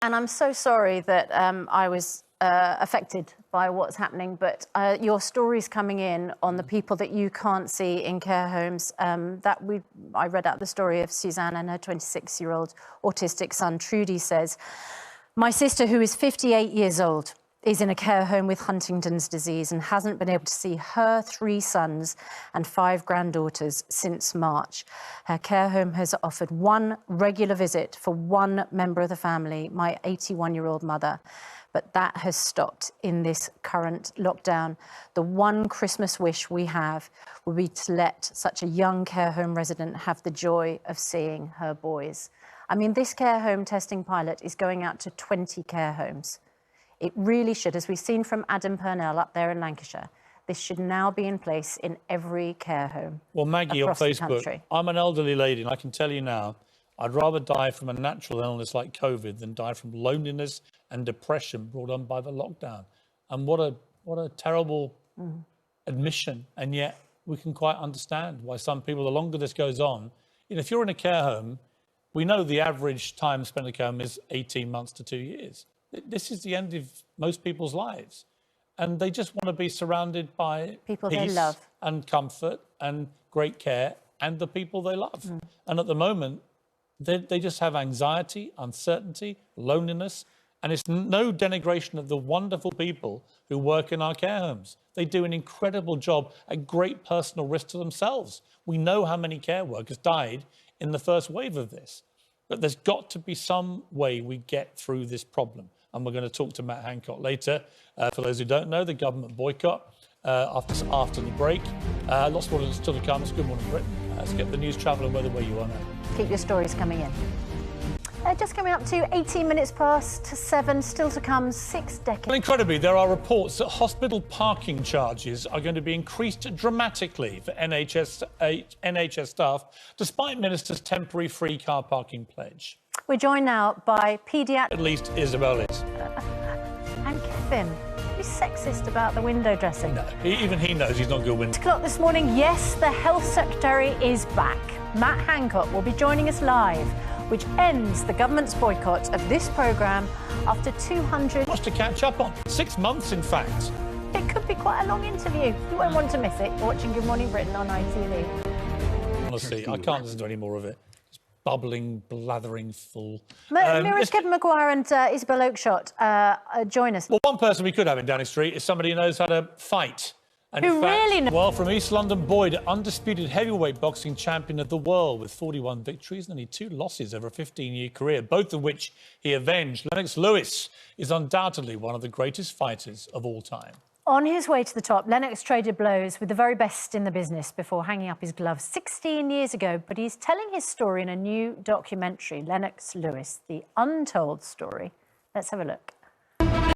And I'm so sorry that I was affected by what's happening, but your stories coming in on the people that you can't see in care homes. I read out the story of Susanna and her 26-year-old autistic son, Trudy, says, "My sister, who is 58 years old, is in a care home with Huntington's disease and hasn't been able to see her 3 sons and 5 granddaughters since March. Her care home has offered 1 regular visit for 1 member of the family, my 81-year-old mother. But that has stopped in this current lockdown. The one Christmas wish we have will be to let such a young care home resident have the joy of seeing her boys." I mean, this care home testing pilot is going out to 20 care homes. It really should, as we've seen from Adam Purnell up there in Lancashire, this should now be in place in every care home. Well, Maggie, on Facebook, I'm an elderly lady, and I can tell you now, I'd rather die from a natural illness like COVID than die from loneliness and depression brought on by the lockdown. And what a terrible admission. And yet we can quite understand why some people, the longer this goes on, if you're in a care home, we know the average time spent in a care home is 18 months to 2 years. This is the end of most people's lives. And they just want to be surrounded by people peace they love and comfort and great care and the people they love. And at the moment, they just have anxiety, uncertainty, loneliness, and it's no denigration of the wonderful people who work in our care homes. They do an incredible job at great personal risk to themselves. We know how many care workers died in the first wave of this. But there's got to be some way we get through this problem. And we're going to talk to Matt Hancock later. For those who don't know, the government boycott after the break. Lots more still to come. It's Good Morning Britain. Let's get the news, travel and weather where you are now. Keep your stories coming in. Just coming up to 18 minutes past 7, still to come, 6 decades. Well, incredibly, there are reports that hospital parking charges are going to be increased dramatically for NHS staff, despite Minister's temporary free car parking pledge. We're joined now by paediatric... At least Isabel is. And Kevin. Be sexist about the window dressing. No, even he knows he's not good window. 6 o'clock this morning, yes, the Health Secretary is back. Matt Hancock will be joining us live, which ends the government's boycott of this programme after 200... Much to catch up on. 6 months, in fact. It could be quite a long interview. You won't want to miss it. You're watching Good Morning Britain on ITV. Honestly, I can't listen to any more of it. It's bubbling, blathering full. Mira's Kevin Maguire and Isabel Oakeshott join us. Well, one person we could have in Downing Street is somebody who knows how to fight. And who really knows? Well, from East London, Boyd, undisputed heavyweight boxing champion of the world with 41 victories and only 2 losses over a 15-year career, both of which he avenged. Lennox Lewis is undoubtedly one of the greatest fighters of all time. On his way to the top, Lennox traded blows with the very best in the business before hanging up his gloves 16 years ago. But he's telling his story in a new documentary, Lennox Lewis, The Untold Story. Let's have a look.